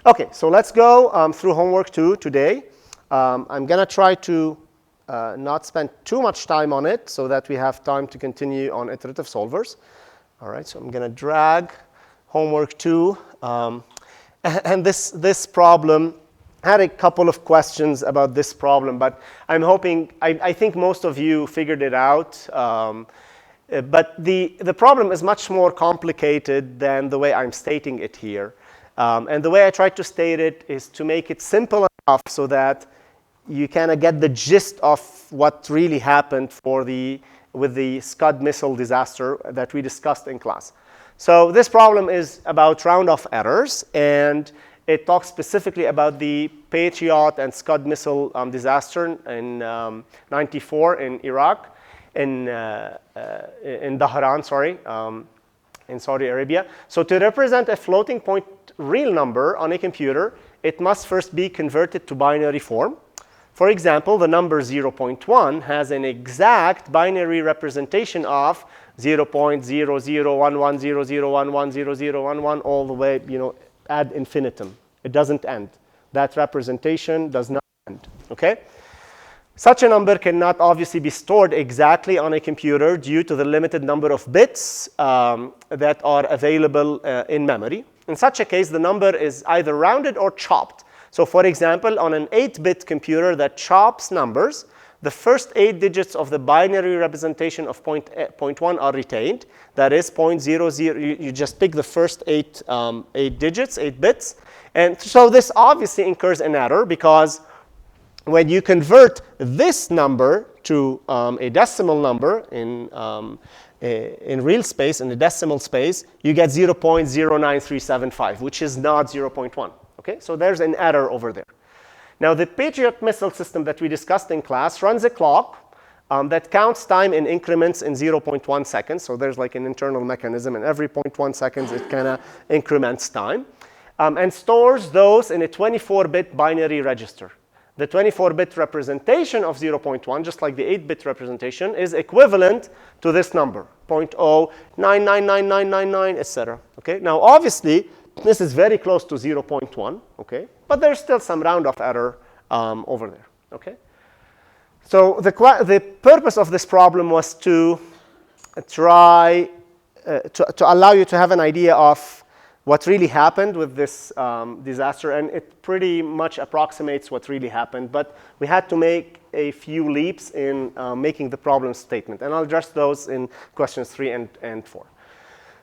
OK, so let's go through homework 2 today. I'm going to try to not spend too much time on it so that we have time to continue on iterative solvers. All right, so I'm going to drag homework 2. And this problem had a couple of questions about this problem, but I'm hoping, I think most of you figured it out. But the problem is much more complicated than the way I'm stating it here. And the way I tried to state it is to make it simple enough so that you kind of get the gist of what really happened with the Scud missile disaster that we discussed in class. So this problem is about round-off errors, and it talks specifically about the Patriot and Scud missile disaster in '94 in Iraq, in Dhahran, sorry, in Saudi Arabia. So to represent a floating point real number on a computer, it must first be converted to binary form. For example, the number 0.1 has an exact binary representation of 0.001100110011 all the way, ad infinitum. It doesn't end. That representation does not end. Okay? Such a number cannot obviously be stored exactly on a computer due to the limited number of bits that are available in memory. In such a case, the number is either rounded or chopped. So for example, on an 8-bit computer that chops numbers, the first 8 digits of the binary representation of point 1 are retained. That is 0.00. You just pick the first 8 digits, 8 bits. And so this obviously incurs an error because when you convert this number to a decimal number in real space, in the decimal space, you get 0.09375, which is not 0.1. Okay, so there's an error over there. Now, the Patriot missile system that we discussed in class runs a clock that counts time in increments in 0.1 seconds. So there's like an internal mechanism, and every 0.1 seconds, it kind of increments time, and stores those in a 24-bit binary register. The 24-bit representation of 0.1, just like the 8-bit representation, is equivalent to this number, 0.0999999, etc. Okay? Now, obviously, this is very close to 0.1, okay? But there's still some round-off error over there, okay? So the purpose of this problem was to try to allow you to have an idea of what really happened with this disaster, and it pretty much approximates what really happened. But we had to make a few leaps in making the problem statement, and I'll address those in questions 3 and 4.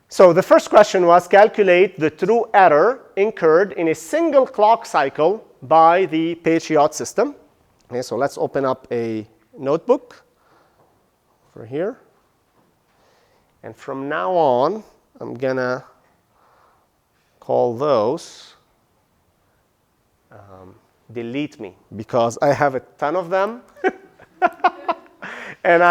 So the first question was calculate the true error incurred in a single clock cycle by the Patriot system. Okay, so let's open up a notebook over here. And from now on, I'm going to call those delete me, because I have a ton of them. And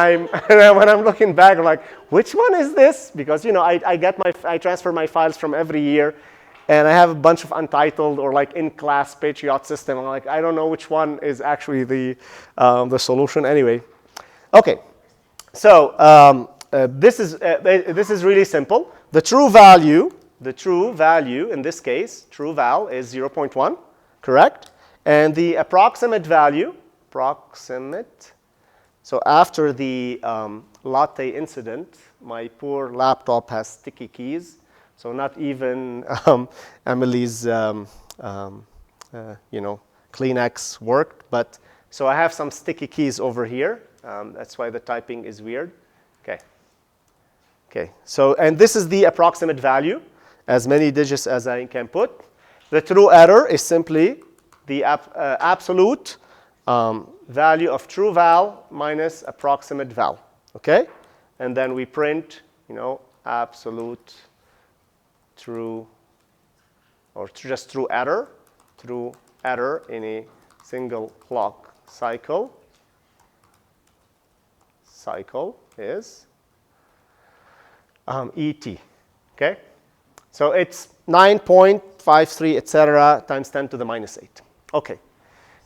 when I'm looking back, I'm like, which one is this? Because I transfer my files from every year, and I have a bunch of untitled or like in-class Patriot system. I'm like, I don't know which one is actually the solution. Anyway, okay. So this is really simple. The true value in this case, true val is 0.1, correct? And the approximate value, so after the latte incident, my poor laptop has sticky keys. So not even Emily's, Kleenex worked. But so I have some sticky keys over here. That's why the typing is weird. Okay. So and this is the approximate value, as many digits as I can put. The true error is simply the absolute value of true val minus approximate val, okay? And then we print, absolute true, or just true error in a single clock cycle is ET, okay? So it's 9.53, etc., times 10 to the minus 8. Okay.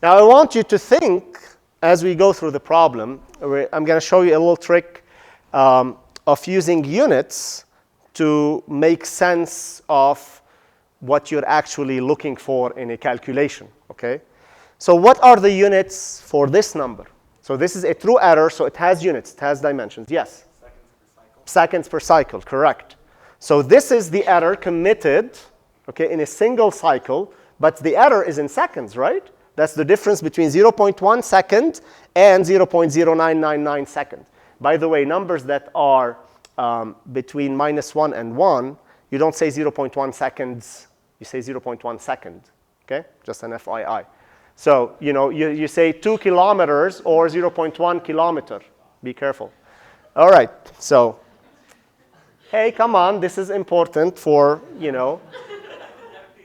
Now, I want you to think, as we go through the problem, I'm going to show you a little trick of using units to make sense of what you're actually looking for in a calculation, okay? So what are the units for this number? So this is a true error, so it has units, it has dimensions. Yes? Seconds per cycle. Seconds per cycle, correct. So this is the error committed, okay, in a single cycle, but the error is in seconds, right? That's the difference between 0.1 second and 0.0999 second. By the way, numbers that are between -1 and 1, you don't say 0.1 seconds, you say 0.1 second, okay? Just an FYI. So, you know, you say 2 kilometers or 0.1 kilometer. Be careful. All right, so, hey, come on, this is important for, you know.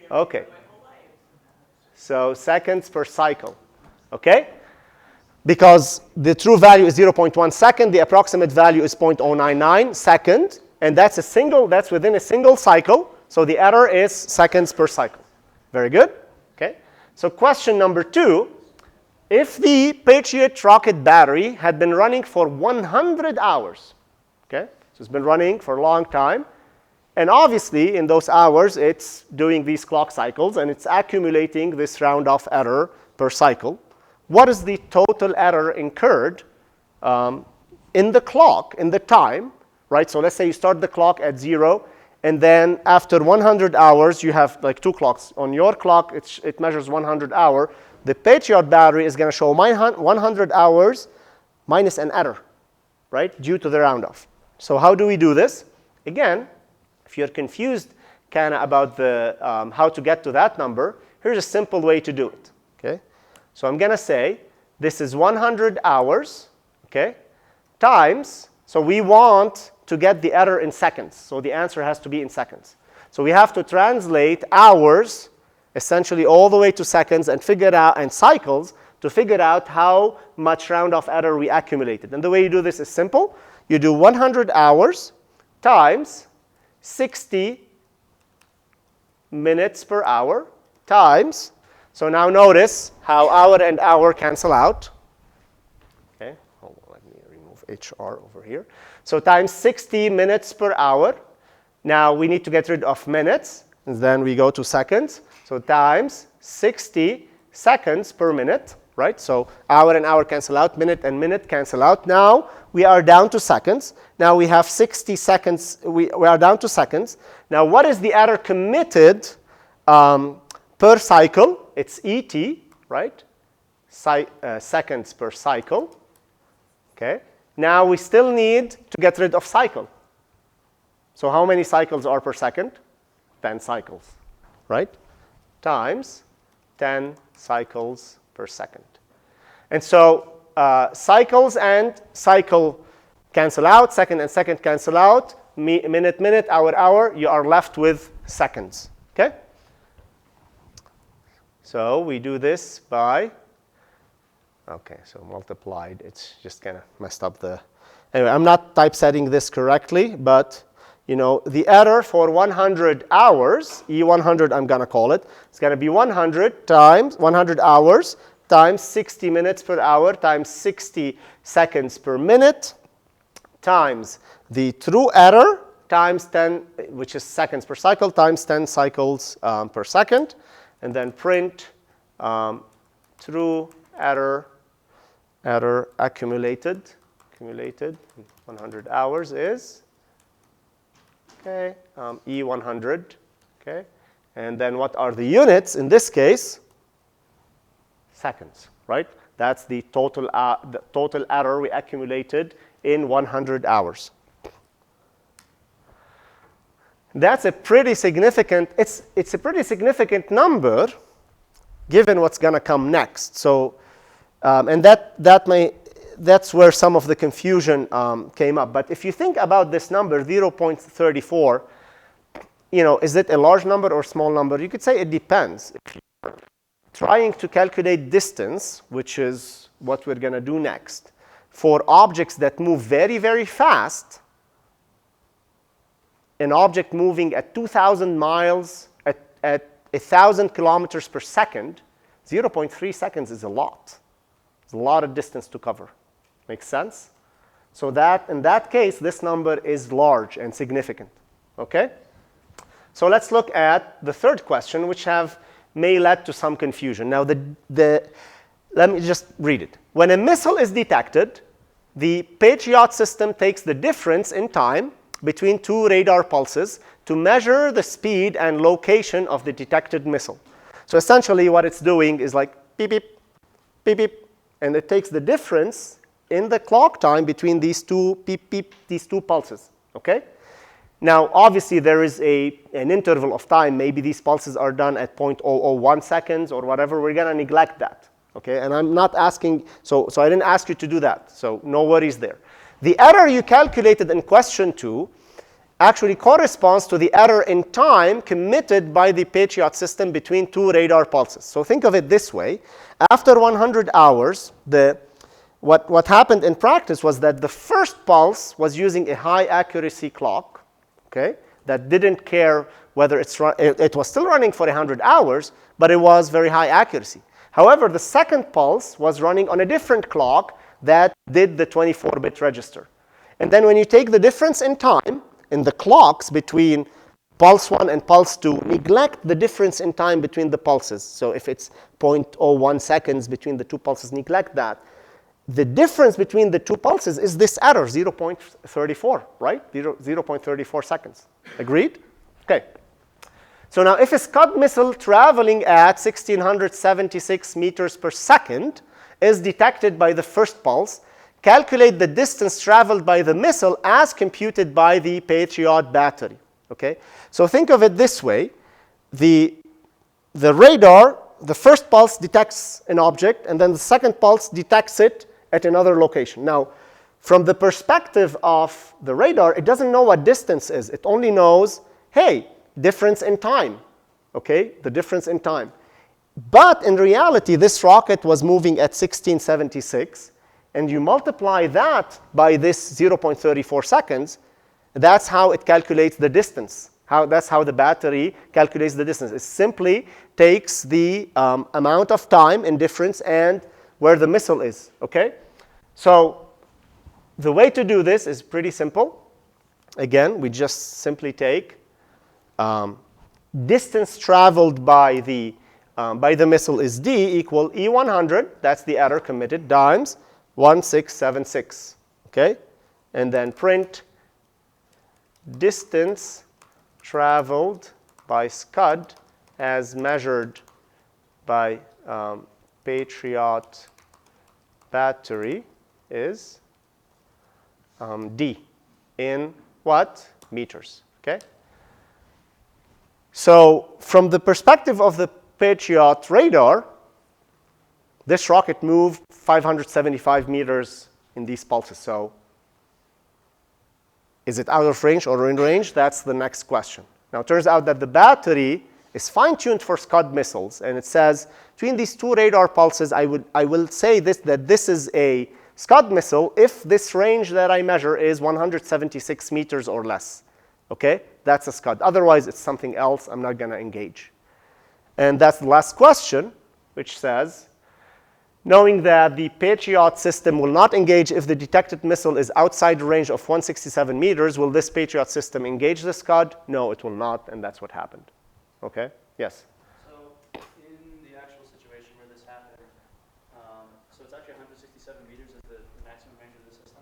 Okay. So seconds per cycle, okay? Because the true value is 0.1 second, the approximate value is 0.099 second, and that's within a single cycle, so the error is seconds per cycle. Very good, okay? So question number 2, if the Patriot rocket battery had been running for 100 hours, okay? So it's been running for a long time, and obviously in those hours it's doing these clock cycles and it's accumulating this round-off error per cycle. What is the total error incurred in the clock, in the time, right? So let's say you start the clock at 0, and then after 100 hours, you have like 2 clocks. On your clock, it measures 100 hours. The Patriot battery is going to show 100 hours minus an error, right, due to the round-off. So how do we do this? Again, if you're confused kind of about the, how to get to that number, here's a simple way to do it, okay? So I'm going to say this is 100 hours, okay, times, so we want to get the error in seconds. So the answer has to be in seconds. So we have to translate hours essentially all the way to seconds and figure out, and cycles, to figure out how much round-off error we accumulated. And the way you do this is simple. You do 100 hours times 60 minutes per hour times, so now notice how hour and hour cancel out. Okay, hold on, let me remove HR over here. So times 60 minutes per hour. Now we need to get rid of minutes, and then we go to seconds. So times 60 seconds per minute, right? So hour and hour cancel out, minute and minute cancel out. Now we are down to seconds. Now we have 60 seconds. We are down to seconds. Now what is the error committed per cycle? It's ET, right? Seconds per cycle. Okay. Now we still need to get rid of cycle. So how many cycles are per second? 10 cycles, right? Times 10 cycles per second. And so cycles and cycle cancel out, second and second cancel out, minute, minute, hour, hour, you are left with seconds, okay? So we do this by, okay, so multiplied, it's just kind of messed up the, anyway, I'm not typesetting this correctly, but you know, the error for 100 hours, E100 I'm going to call it, it's going to be 100 times 100 hours times 60 minutes per hour times 60 seconds per minute times the true error times 10, which is seconds per cycle, times 10 cycles per second, and then print true error accumulated 100 hours is, okay, E100, okay, and then what are the units in this case? Seconds, right? That's the total error we accumulated in 100 hours. That's a pretty significant, it's a pretty significant number given what's going to come next. So, and that's where some of the confusion came up. But if you think about this number, 0.34, you know, is it a large number or small number? You could say it depends. If you're trying to calculate distance, which is what we're going to do next, for objects that move very, very fast, an object moving at 2,000 miles at 1,000 kilometers per second, 0.3 seconds is a lot. It's a lot of distance to cover. Makes sense? So that, in that case, this number is large and significant. Okay? So let's look at the third question, which may lead to some confusion. Now, let me just read it. When a missile is detected, the Patriot system takes the difference in time between two radar pulses to measure the speed and location of the detected missile. So essentially, what it's doing is like beep, beep, beep, beep, and it takes the difference in the clock time between these two beep, beep, these two pulses, okay? Now, obviously, there is an interval of time. Maybe these pulses are done at 0.001 seconds or whatever. We're going to neglect that, okay? And I'm not asking, so I didn't ask you to do that, so no worries there. The error you calculated in question 2 actually corresponds to the error in time committed by the Patriot system between two radar pulses. So think of it this way. After 100 hours, what happened in practice was that the first pulse was using a high accuracy clock, okay, that didn't care whether it was still running for 100 hours, but it was very high accuracy. However, the second pulse was running on a different clock that did the 24-bit register. And then when you take the difference in time in the clocks between pulse 1 and pulse 2, neglect the difference in time between the pulses. So if it's 0.01 seconds between the two pulses, neglect that. The difference between the two pulses is this error, 0.34, right? 0.34 seconds. Agreed? Okay. So now if a Scud missile traveling at 1,676 meters per second is detected by the first pulse, calculate the distance traveled by the missile as computed by the Patriot battery. Okay? So think of it this way. The radar, the first pulse detects an object, and then the second pulse detects it at another location. Now, from the perspective of the radar, it doesn't know what distance is. It only knows, hey, difference in time. Okay? The difference in time. But in reality, this rocket was moving at 1676, and you multiply that by this 0.34 seconds, that's how it calculates the distance. That's how the battery calculates the distance. It simply takes the amount of time in difference and where the missile is, okay? So the way to do this is pretty simple. Again, we just simply take distance traveled by the missile is d equal E100, that's the error committed, times 1676, okay? And then print distance traveled by Scud as measured by Patriot battery is d in what? Meters, okay? So from the perspective of the Patriot radar, this rocket moved 575 meters in these pulses. So is it out of range or in range? That's the next question. Now, it turns out that the battery is fine-tuned for Scud missiles, and it says between these two radar pulses, I will say that this is a Scud missile if this range that I measure is 176 meters or less. Okay? That's a Scud. Otherwise, it's something else. I'm not going to engage. And that's the last question, which says, knowing that the Patriot system will not engage if the detected missile is outside the range of 167 meters, will this Patriot system engage the Scud? No, it will not, and that's what happened. Okay? Yes? So in the actual situation where this happened, so it's actually 167 meters is the maximum range of the system?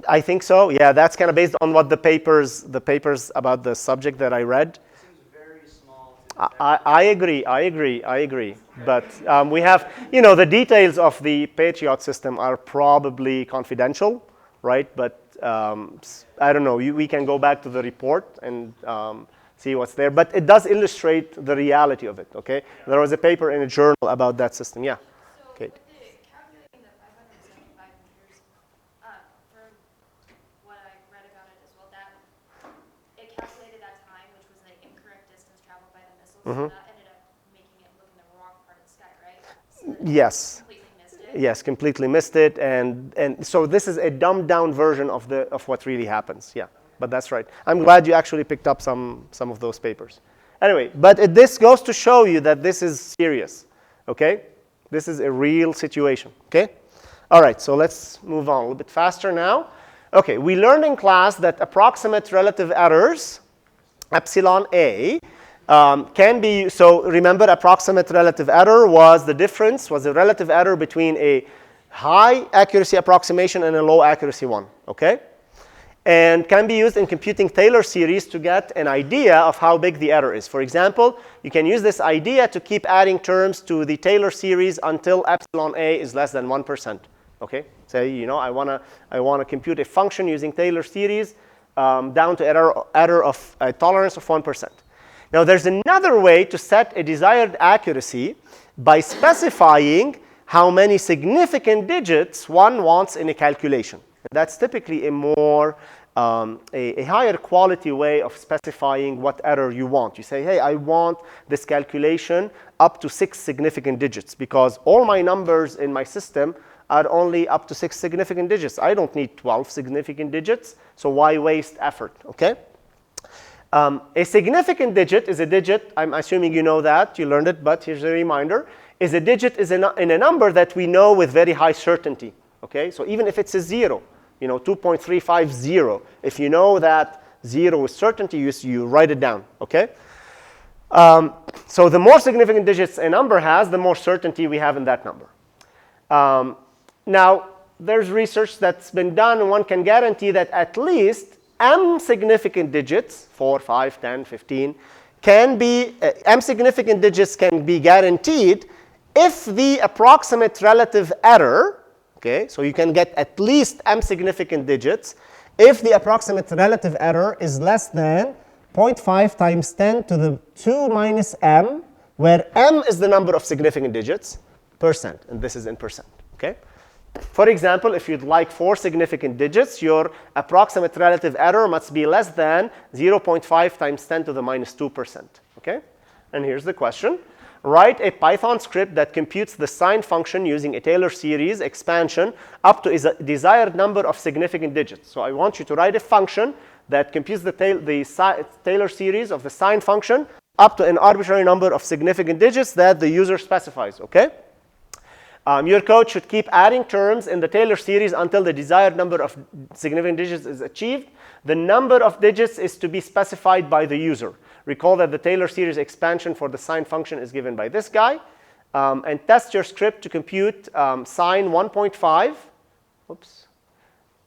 I think so. Yeah, that's kind of based on what the papers about the subject that I read. I agree. But we have, the details of the Patriot system are probably confidential, right? But I don't know. We can go back to the report and see what's there. But it does illustrate the reality of it, okay? There was a paper in a journal about that system. Yeah. So okay. with the calculating the 575 meters, from what I read about it as well, that it calculated that time, which was the incorrect distance traveled by the missile, so that ended up making it look in the wrong part of the sky, right? So yes. Completely missed it. Yes, completely missed it, and so this is a dumbed down version of what really happens. Yeah, but that's right. I'm glad you actually picked up some of those papers. Anyway, but this goes to show you that this is serious. Okay, this is a real situation. Okay, all right. So let's move on a little bit faster now. Okay, we learned in class that approximate relative errors, epsilon a, can be, so remember approximate relative error was the difference, was the relative error between a high accuracy approximation and a low accuracy one, okay? And can be used in computing Taylor series to get an idea of how big the error is. For example, you can use this idea to keep adding terms to the Taylor series until epsilon a is less than 1%, okay? Say, you know, I wanna compute a function using Taylor series down to error of a tolerance of 1%. Now, there's another way to set a desired accuracy by specifying how many significant digits one wants in a calculation. That's typically a more, a higher quality way of specifying what error you want. You say, hey, I want this calculation up to 6 significant digits because all my numbers in my system are only up to 6 significant digits. I don't need 12 significant digits, so why waste effort, okay? A significant digit is a digit, I'm assuming you know that, you learned it, but here's a reminder, is a digit is in a number that we know with very high certainty, okay? So even if it's a 0, you know, 2.350, if you know that 0 with certainty, you write it down, okay? So the more significant digits a number has, the more certainty we have in that number. Now, there's research that's been done, and one can guarantee that at least m significant digits, 4, 5, 10, 15, can be, m significant digits can be guaranteed if the approximate relative error, okay, so you can get at least m significant digits if the approximate relative error is less than 0.5 times 10 to the 2 minus m, where m is the number of significant digits, percent, and this is in percent, okay? For example, if you'd like 4 significant digits, your approximate relative error must be less than 0.5 times 10 to the minus 2%, okay? And here's the question. Write a Python script that computes the sine function using a Taylor series expansion up to a desired number of significant digits. So I want you to write a function that computes the Taylor series of the sine function up to an arbitrary number of significant digits that the user specifies, okay? Your code should keep adding terms in the Taylor series until the desired number of significant digits is achieved. The number of digits is to be specified by the user. Recall that the Taylor series expansion for the sine function is given by this guy. And test your script to compute sine 1.5. Oops.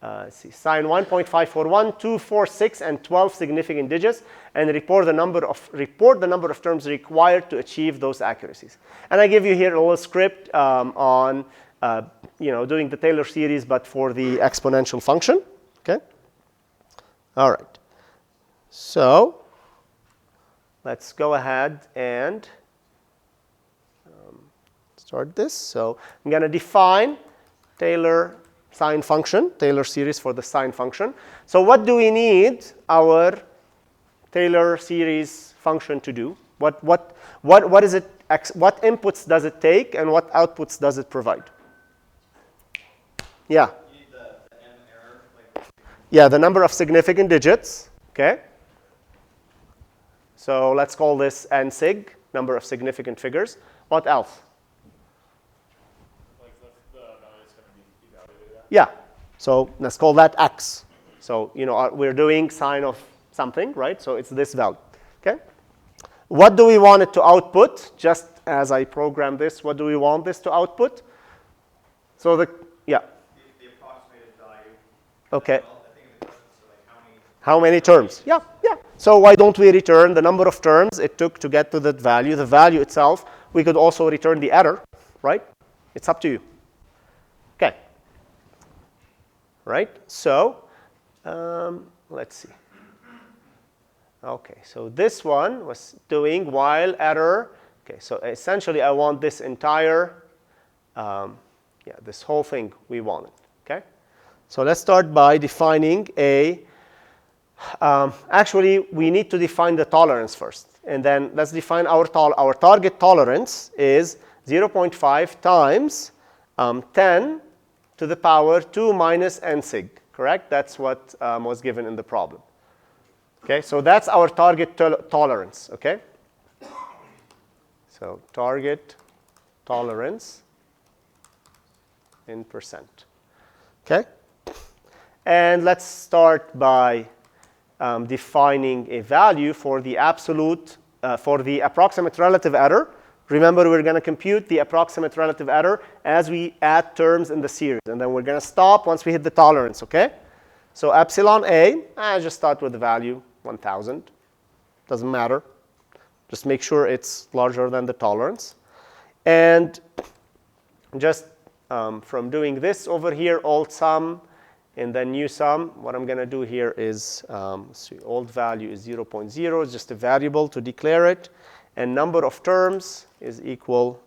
Let's see, sine 1.5 for 1, 2, 4, 6, and 12 significant digits, and report the number of terms required to achieve those accuracies. And I give you here a little script on doing the Taylor series, but for the exponential function. Okay. All right. So let's go ahead and start this. So I'm going to define Taylor sine function, Taylor series for the sine function. So what do we need our Taylor series function to do? What is it? What inputs does it take, and what outputs does it provide? Yeah. You need the m error. Yeah, the number of significant digits. Okay. So let's call this n sig, number of significant figures. What else? Yeah, so let's call that x. So, we're doing sine of something, right? So it's this value, okay? What do we want it to output? Just as I program this, what do we want this to output? So the approximated value. Okay. Well, I think in the question, so like how many terms? Yeah. So why don't we return the number of terms it took to get to that value, the value itself? We could also return the error, right? It's up to you. Okay. Right? So let's see. Okay, so this one was doing while error. Okay, so essentially I want this entire, this whole thing we wanted. Okay, so let's start by defining a, actually we need to define the tolerance first. And then let's define our target tolerance is 0.5 times 10 to the power 2 minus n sig, correct? That's what was given in the problem. Okay, so that's our target tolerance, okay? So target tolerance in percent, okay? And let's start by defining a value for the absolute for the approximate relative error, remember we're going to compute the approximate relative error as we add terms in the series. And then we're going to stop once we hit the tolerance, OK? So epsilon A, I just start with the value 1,000. Doesn't matter. Just make sure it's larger than the tolerance. And just from doing this over here, old sum and then new sum, what I'm going to do here is, see, old value is 0.0, it's just a variable to declare it. And number of terms is equal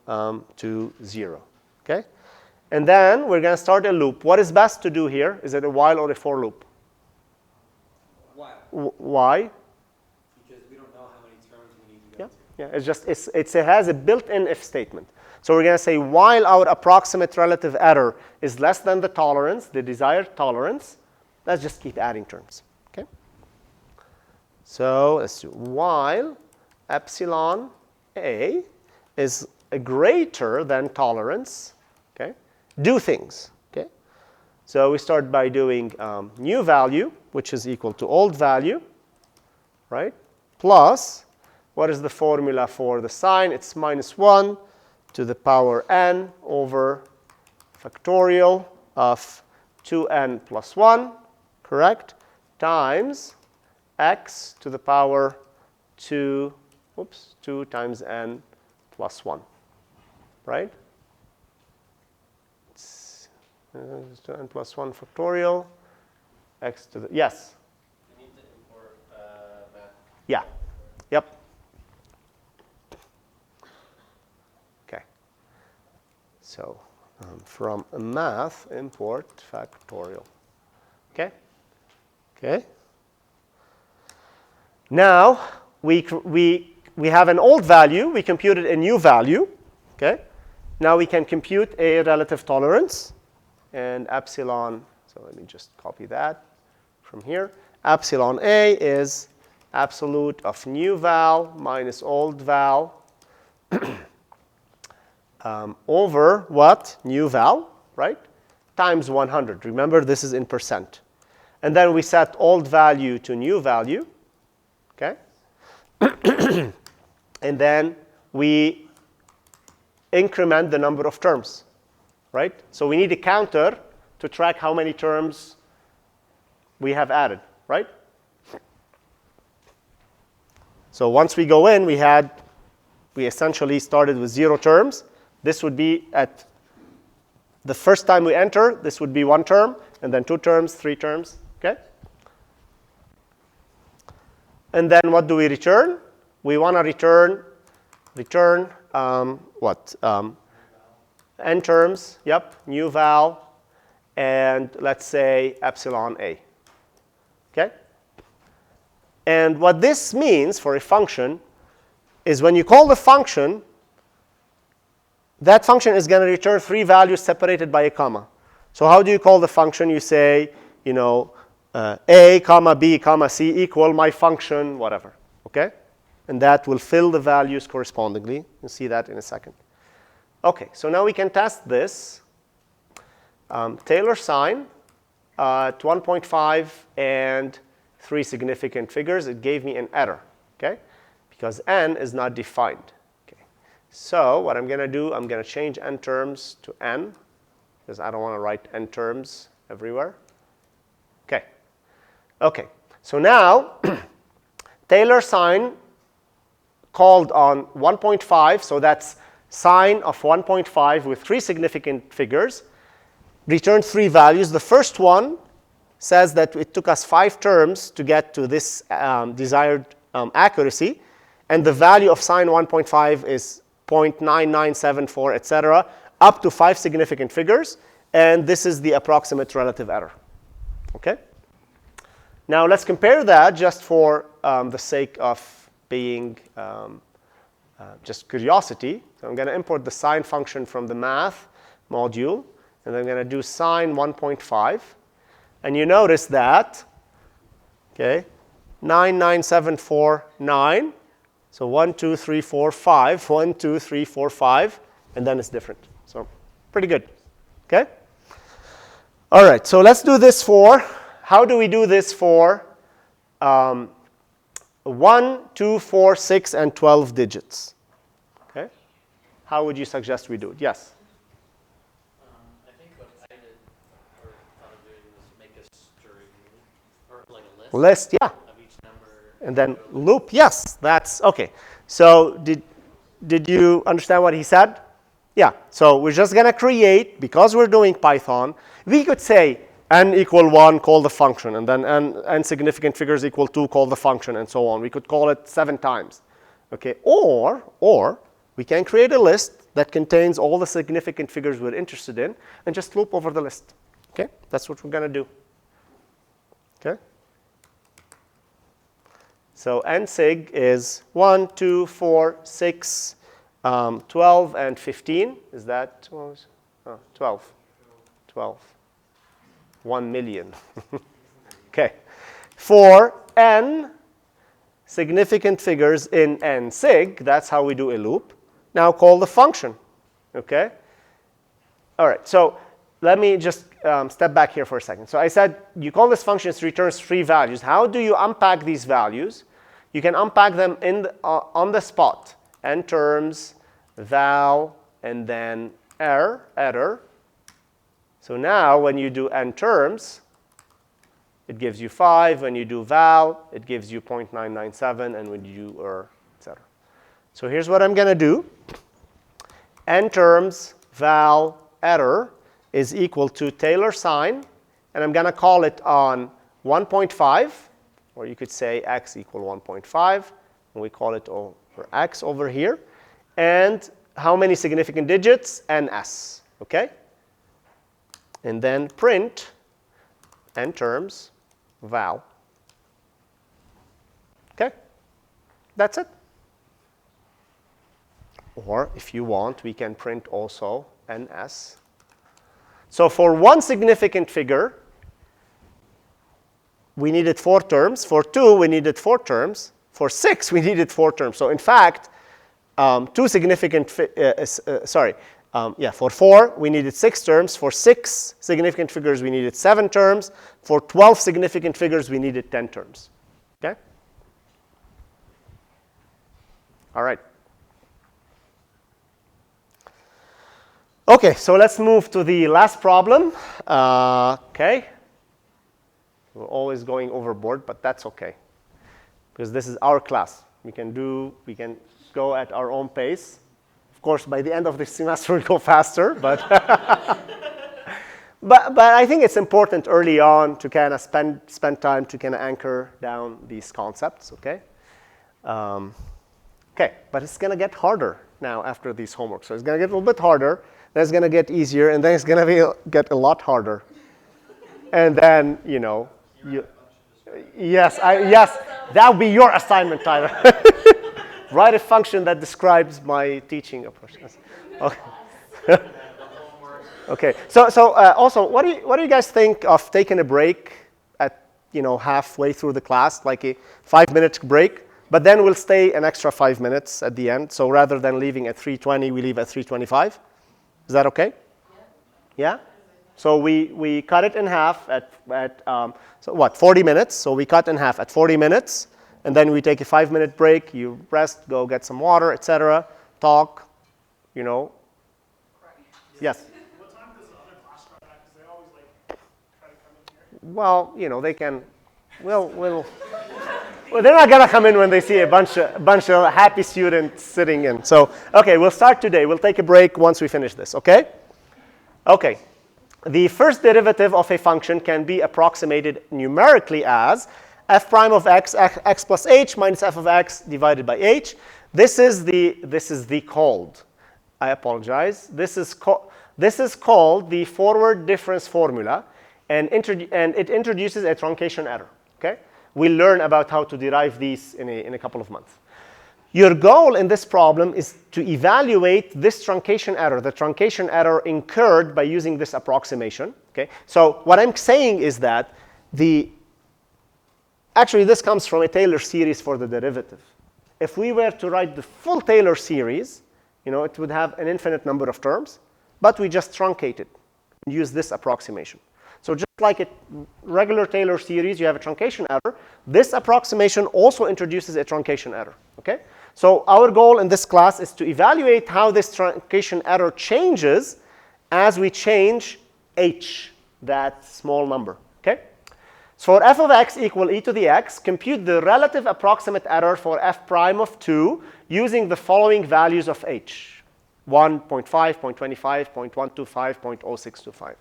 to 0. Okay? And then we're going to start a loop. What is best to do here? Is it a while or a for loop? While. Why? Because we don't know how many terms we need to go to. Yeah, it's just, it has a built-in if statement. So we're going to say while our approximate relative error is less than the tolerance, the desired tolerance, let's just keep adding terms. Okay? So let's do while epsilon A is greater than tolerance, okay, do things. Okay? So we start by doing new value, which is equal to old value, right, plus, what is the formula for the sign? It's minus 1 to the power n over factorial of 2n plus 1, correct, times x to the power 2 times n plus 1, right? It's 2n plus 1 factorial, x to the, yes? You need to import math. Yeah, yep. Okay. So from math, import factorial. Okay? Okay. Now, we have an old value. We computed a new value. Okay? Now we can compute a relative tolerance. And epsilon, so let me just copy that from here. Epsilon A is absolute of new val minus old val over what? New val, right? Times 100. Remember, this is in percent. And then we set old value to new value. Okay? And then we increment the number of terms, right? So we need a counter to track how many terms we have added, right? So once we go in, we essentially started with 0 terms. This would be at the first time we enter, this would be 1 term, and then 2 terms, 3 terms, okay? And then what do we return? We want to return what? N terms, yep, new val, and let's say epsilon A, okay? And what this means for a function is when you call the function, that function is going to return 3 values separated by a comma. So how do you call the function? You say, you know, A, comma, B, comma, C equal my function, whatever, okay? And that will fill the values correspondingly. You'll see that in a second. Okay, so now we can test this. Taylor sign at 1.5 and 3 significant figures. It gave me an error, okay? Because n is not defined. Okay. So what I'm going to do, I'm going to change n terms to n, because I don't want to write n terms everywhere. Okay. Okay. So now, Taylor sign called on 1.5, so that's sign of 1.5 with 3 significant figures, returned 3 values. The first one says that it took us 5 terms to get to this desired accuracy, and the value of sign 1.5 is 0.9974, etc., up to 5 significant figures, and this is the approximate relative error. Okay? Now let's compare that just for the sake of being just curiosity. So I'm going to import the sign function from the math module, and I'm going to do sign 1.5. And you notice that, okay, 99749. So 1, 2, 3, 4, 5. 1, 2, 3, 4, 5. And then it's different. So pretty good. Okay? All right. So let's do this for, how do we do this for 1, 2, 4, 6, and 12 digits. Okay? How would you suggest we do it? Yes? I think what I did, or thought of doing was make a string, or like a list List, yeah. of each number. And then loop, yes, that's okay. So did you understand what he said? Yeah, so we're just going to create, because we're doing Python, we could say n equal 1, call the function, and then n significant figures equal 2, call the function, and so on. We could call it 7 times. Okay, or we can create a list that contains all the significant figures we're interested in and just loop over the list. Okay, that's what we're going to do. Okay. So n sig is 1, 2, 4, 6, 12, and 15. Is that 12? 12. 1 million. Okay. For n significant figures in n sig, that's how we do a loop. Now call the function. Okay. All right. So let me just step back here for a second. So I said you call this function, it returns 3 values. How do you unpack these values? You can unpack them on the spot. N terms, val, and then error. So now when you do n terms, it gives you 5. When you do val, it gives you 0.997. And when you do error, etc. So here's what I'm going to do. N terms, val, error is equal to Taylor sign. And I'm going to call it on 1.5. Or you could say x equal 1.5. And we call it over x over here. And how many significant digits? ns. Okay? And then print n terms val. Okay? That's it. Or if you want, we can print also ns. So for one significant figure, we needed 4 terms. For 2, we needed 4 terms. For 6, we needed 4 terms. So in fact, for 4, we needed 6 terms. For 6 significant figures, we needed 7 terms. For 12 significant figures, we needed 10 terms. Okay? All right. Okay, so let's move to the last problem. Okay. We're always going overboard, but that's okay. Because this is our class. We can go at our own pace. Of course, by the end of the semester, we'll go faster, but but I think it's important early on to kind of spend time to kind of anchor down these concepts, okay? Okay, but it's going to get harder now after these homework. So it's going to get a little bit harder, then it's going to get easier, and then it's going to get a lot harder. And then, yes, that would be your assignment, Tyler. Write a function that describes my teaching approach. Okay. Okay. So also, what do you guys think of taking a break at halfway through the class, like a 5-minute break? But then we'll stay an extra 5 minutes at the end. So rather than leaving at 3:20, we leave at 3:25. Is that okay? Yeah. So we cut it in half at 40 minutes. So we cut in half at 40 minutes. And then we take a 5-minute break. You rest, go get some water, etc. Talk, Yes? What time does the other class start at? Because they always try to come in here. Well, they can. Well, they're not gonna come in when they see a bunch of happy students sitting in. So, okay, we'll start today. We'll take a break once we finish this. Okay? Okay. The first derivative of a function can be approximated numerically as f prime of x, x plus h minus f of x divided by h. This is the called. I apologize. This is called the forward difference formula, and it introduces a truncation error. Okay? We'll learn about how to derive these in a couple of months. Your goal in this problem is to evaluate this truncation error, the truncation error incurred by using this approximation. Okay? So what I'm saying is that actually this comes from a Taylor series for the derivative. If we were to write the full Taylor series, it would have an infinite number of terms, but we just truncate it and use this approximation. So just like a regular Taylor series, you have a truncation error. This approximation also introduces a truncation error, okay? So our goal in this class is to evaluate how this truncation error changes as we change h, that small number, okay? So for f of x equal e to the x, compute the relative approximate error for f prime of 2 using the following values of h. 1, 0.5, 0.25, 0.125, 0.0625.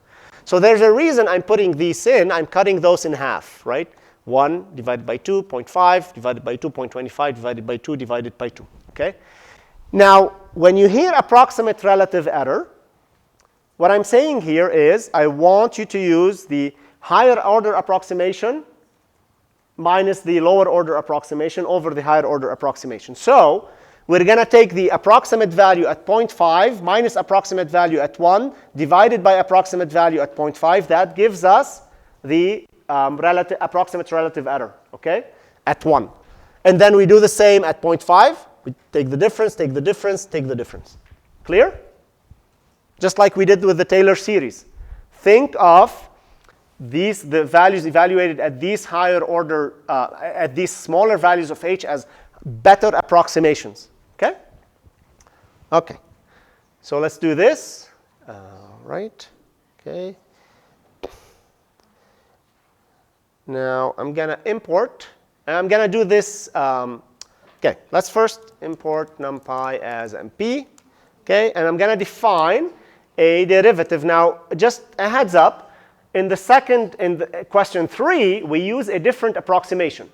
So there's a reason I'm putting these in. I'm cutting those in half, right? 1 divided by 2, 0.5, divided by 2, 0.25, divided by 2, divided by 2, okay? Now, when you hear approximate relative error, what I'm saying here is I want you to use the higher order approximation minus the lower order approximation over the higher order approximation. So we're going to take the approximate value at 0.5 minus approximate value at 1 divided by approximate value at 0.5. That gives us the approximate relative error, okay, at 1. And then we do the same at 0.5. We take the difference, take the difference, take the difference. Clear? Just like we did with the Taylor series. Think of the values evaluated at these higher order, at these smaller values of h as better approximations. Okay? Okay. So let's do this. Right. Okay. Now I'm going to import. And I'm going to do this. Okay. Let's first import numpy as mp. Okay. And I'm going to define a derivative. Now, just a heads up. In the question 3, we use a different approximation.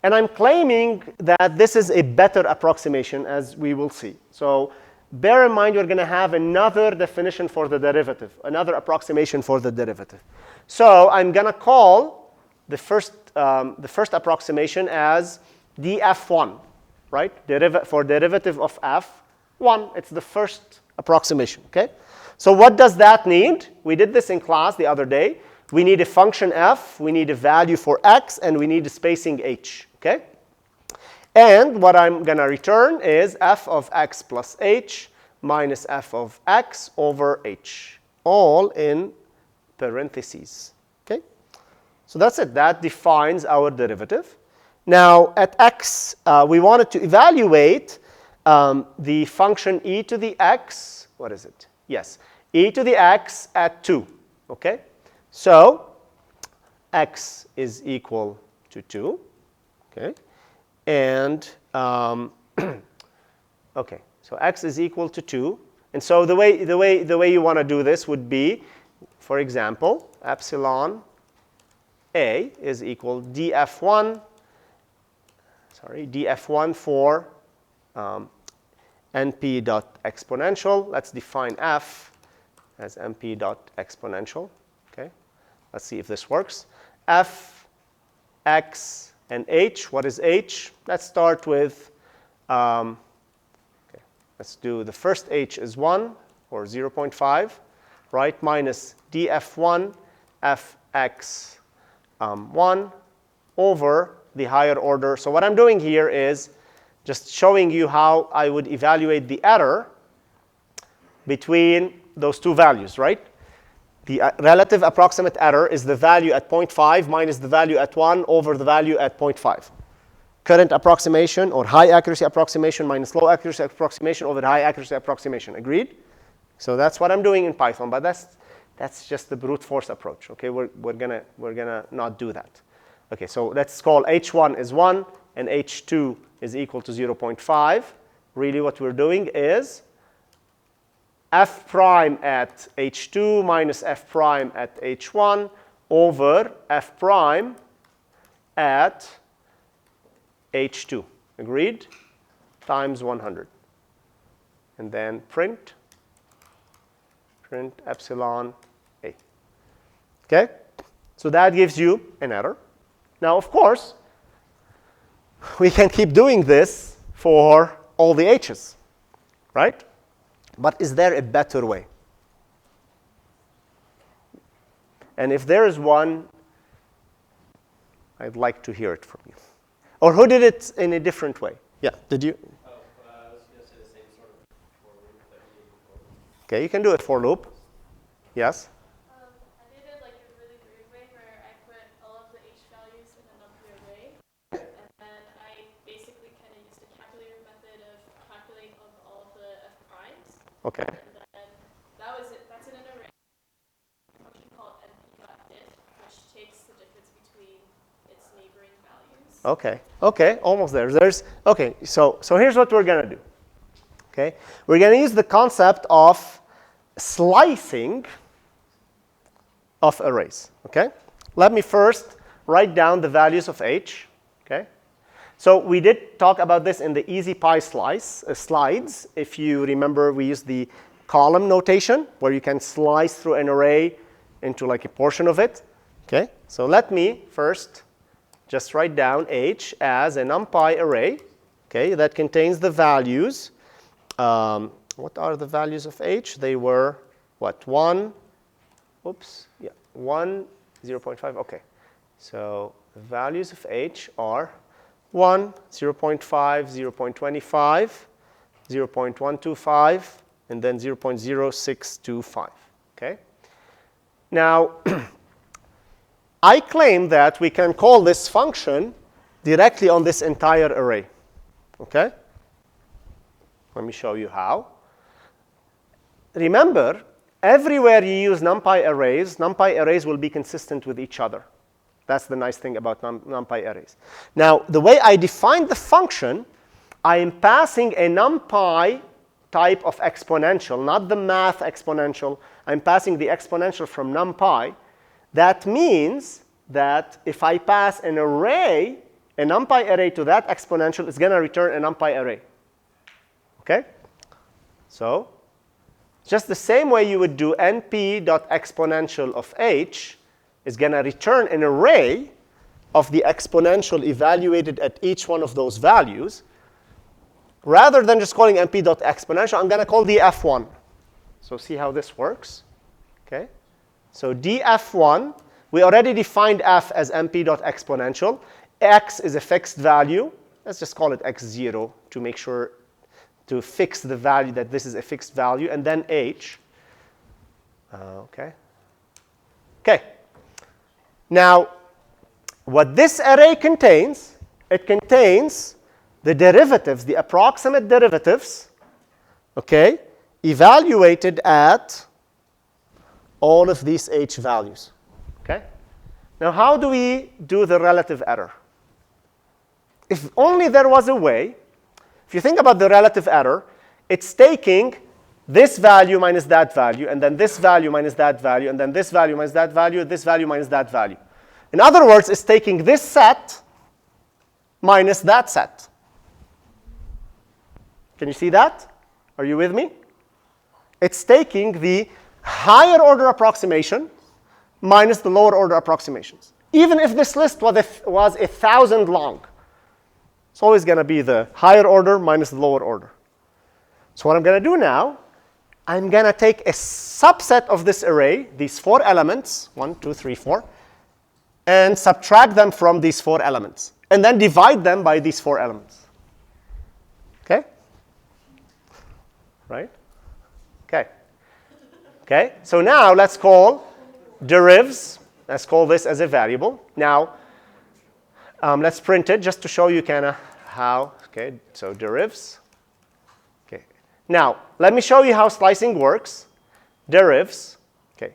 And I'm claiming that this is a better approximation, as we will see. So bear in mind, you're going to have another definition for the derivative, another approximation for the derivative. So I'm going to call the first approximation as df1, right? For derivative of f1, it's the first approximation, okay? So what does that need? We did this in class the other day. We need a function f, we need a value for x, and we need a spacing h, okay? And what I'm going to return is f of x plus h minus f of x over h, all in parentheses, okay? So that's it. That defines our derivative. Now, at x, we wanted to evaluate the function e to the x. What is it? Yes, e to the x at 2, okay? So x is equal to 2, okay? And, okay, so x is equal to 2. And so the way you want to do this would be, for example, epsilon a is equal df1 for np dot exponential. Let's define f as np dot exponential. Okay, let's see if this works. F, x, and h. What is h? Let's start with. Okay, let's do the first h is 1 or 0.5, right? Minus df1 fx 1 over the higher order. So what I'm doing here is just showing you how I would evaluate the error between those two values, right? The relative approximate error is the value at 0.5 minus the value at 1 over the value at 0.5. Current approximation or high accuracy approximation minus low accuracy approximation over the high accuracy approximation. Agreed? So that's what I'm doing in Python, but that's just the brute force approach. Okay, we're gonna not do that. Okay, so let's call h1 is 1 and h2 is equal to 0.5. Really what we're doing is f prime at h2 minus f prime at h1 over f prime at h2. Agreed? Times 100. And then print epsilon a. Okay? So that gives you an error. Now, of course, we can keep doing this for all the h's, right? But is there a better way? And if there is one, I'd like to hear it from you. Or who did it in a different way? Yeah, did you? Oh, I was going to say the same sort of for loop that we did before. Okay, you can do a for loop. Yes? I did it like a between its neighboring values. Okay, okay, almost there. Okay, so here's what we're going to do. Okay, we're going to use the concept of slicing of arrays. Okay, let me first write down the values of h. Okay, so we did talk about this in the EasyPy slides. If you remember, we used the column notation where you can slice through an array into like a portion of it. Okay, so let me first just write down h as a NumPy array. Okay, that contains the values. What are the values of h? They were what? 1, oops, yeah, 1, 0.5. Okay, so the values of h are 1, 0.5, 0.25, 0.125, and then 0.0625. Okay. Now, I claim that we can call this function directly on this entire array. Okay. Let me show you how. Remember, everywhere you use NumPy arrays will be consistent with each other. That's the nice thing about NumPy arrays. Now, the way I define the function, I am passing a NumPy type of exponential, not the math exponential. I'm passing the exponential from NumPy. That means that if I pass an array, a NumPy array to that exponential, it's going to return a NumPy array. Okay? So, just the same way you would do np.exponential of h is going to return an array of the exponential evaluated at each one of those values. Rather than just calling np.exponential, I'm going to call df1. So see how this works? Okay? So df1, we already defined f as np.exponential. X is a fixed value. Let's just call it x0 to make sure to fix the value that this is a fixed value, and then h. Okay. Okay. Now, what this array contains, it contains the derivatives, the approximate derivatives, okay, evaluated at all of these h values. Okay. Now, how do we do the relative error? If only there was a way. If you think about the relative error, it's taking this value minus that value, and then this value minus that value, and then this value minus that value, this value minus that value. In other words, it's taking this set minus that set. Can you see that? Are you with me? It's taking the higher order approximation minus the lower order approximations. Even if this list was 1,000 long. It's always going to be the higher order minus the lower order. So what I'm going to do now, I'm going to take a subset of this array, these 4 elements, 1, 2, 3, 4, and subtract them from these 4 elements, and then divide them by these 4 elements. Okay? Right? Okay. Okay, so now let's call derivs. Let's call this as a variable. Now, let's print it just to show you kind of how. Okay, so derivs. Okay. Now, let me show you how slicing works. Derivs. Okay.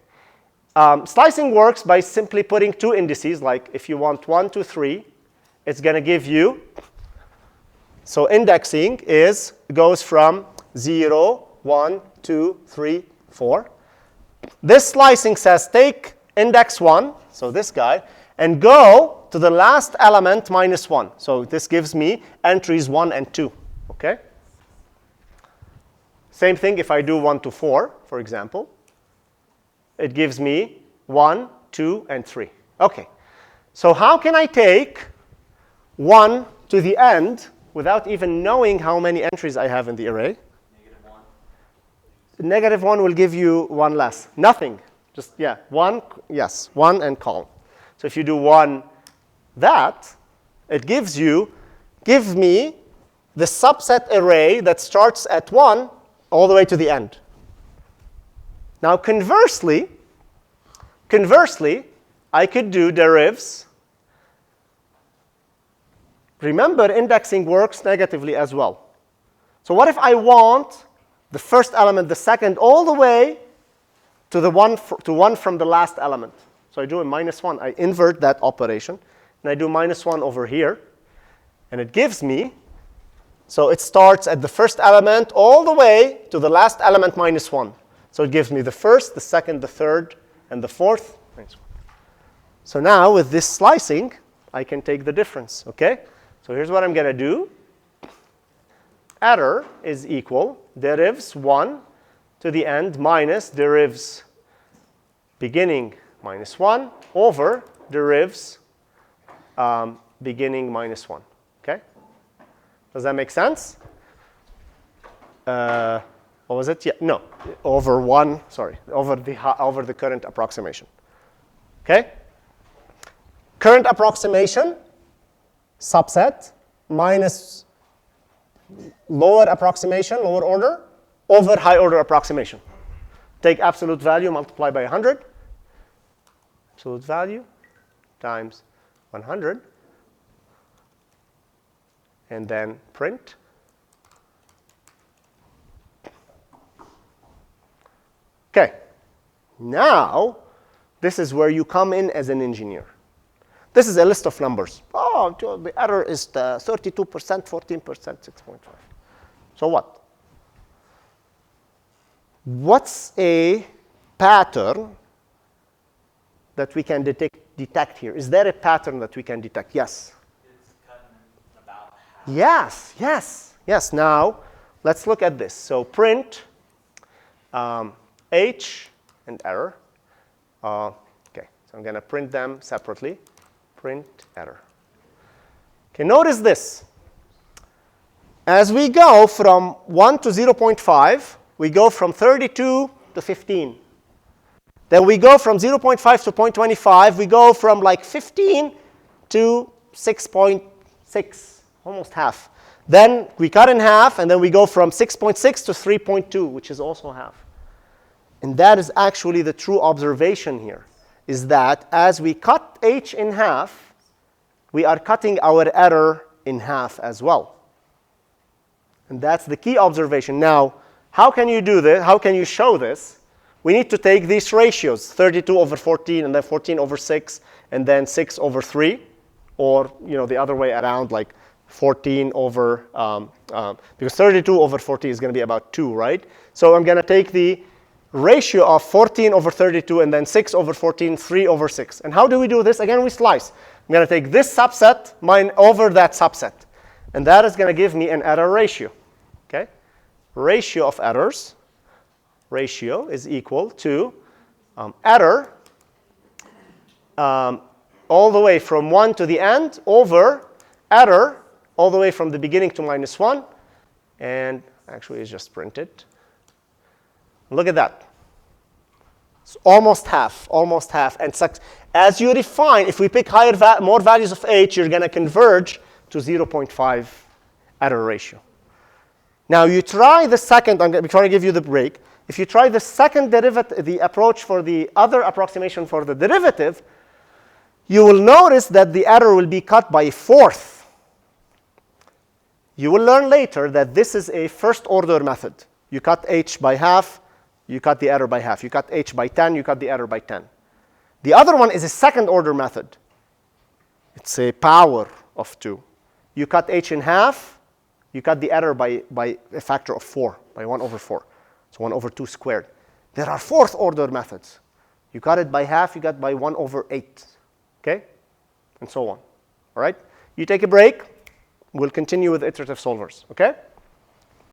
Slicing works by simply putting 2 indices. Like if you want 1, 2, 3, it's going to give you. So indexing goes from 0, 1, 2, 3, 4. This slicing says take index 1, so this guy, and go to the last element minus 1. So this gives me entries 1 and 2. Okay? Same thing if I do 1 to 4, for example. It gives me 1, 2, and 3. Okay. So how can I take 1 to the end without even knowing how many entries I have in the array? -1 will give you 1 less. Nothing. Just, yeah, 1, yes, 1 and column. So if you do 1 that, it gives me the subset array that starts at 1 all the way to the end. Now conversely, I could do derivs. Remember, indexing works negatively as well. So what if I want the first element, the second, all the way to the one from the last element? So I do a -1. I invert that operation, and I do -1 over here. And it gives me, so it starts at the first element all the way to the last element -1. So it gives me the first, the second, the third, and the fourth. So now with this slicing, I can take the difference, okay? So here's what I'm going to do. Error is equal derivs 1 to the end minus derivs beginning -1 over derivs beginning -1, okay? Does that make sense? What was it? Yeah, no, over 1, sorry, over the current approximation, okay? Current approximation, subset, minus lower approximation, lower order, over high order approximation. Take absolute value, multiply by 100. Absolute value times 100. And then print. Okay. Now, this is where you come in as an engineer. This is a list of numbers. Oh, the error is 32%, 14%, 6.5. So what? What's a pattern that we can detect here? Is there a pattern that we can detect? Yes. It's cutting about half. Yes, yes, yes. Now, let's look at this. So print H and error. Okay, so I'm going to print them separately. Print error. Okay, notice this. As we go from 1 to 0.5, we go from 32 to 15. Then we go from 0.5 to 0.25. We go from like 15 to 6.6, almost half. Then we cut in half, and then we go from 6.6 to 3.2, which is also half. And that is actually the true observation here, is that as we cut H in half, we are cutting our error in half as well. And that's the key observation. Now, how can you do this? How can you show this? We need to take these ratios, 32 over 14, and then 14 over 6, and then 6 over 3, or the other way around, like 14 over, because 32 over 14 is going to be about 2, right? So I'm going to take the ratio of 14 over 32, and then 6 over 14, 3 over 6. And how do we do this? Again, we slice. I'm going to take this subset over that subset. And that is going to give me an error ratio. Okay? Ratio of errors. Ratio is equal to error all the way from 1 to the end over error all the way from the beginning to -1. And actually, it's just printed. Look at that. It's almost half, almost half. And as you refine, if we pick more values of H, you're going to converge to 0.5 error ratio. Now, you try the second. I'm trying to give you the break. If you try the second derivative, the approach for the other approximation for the derivative, you will notice that the error will be cut by a fourth. You will learn later that this is a first order method. You cut H by half, you cut the error by half. You cut H by 10, you cut the error by 10. The other one is a second order method. It's a power of 2. You cut H in half, you cut the error by a factor of 4, by 1 over 4. So 1 over 2 squared. There are fourth order methods. You cut it by half, you cut by 1 over 8. Okay? And so on. All right? You take a break. We'll continue with iterative solvers. Okay?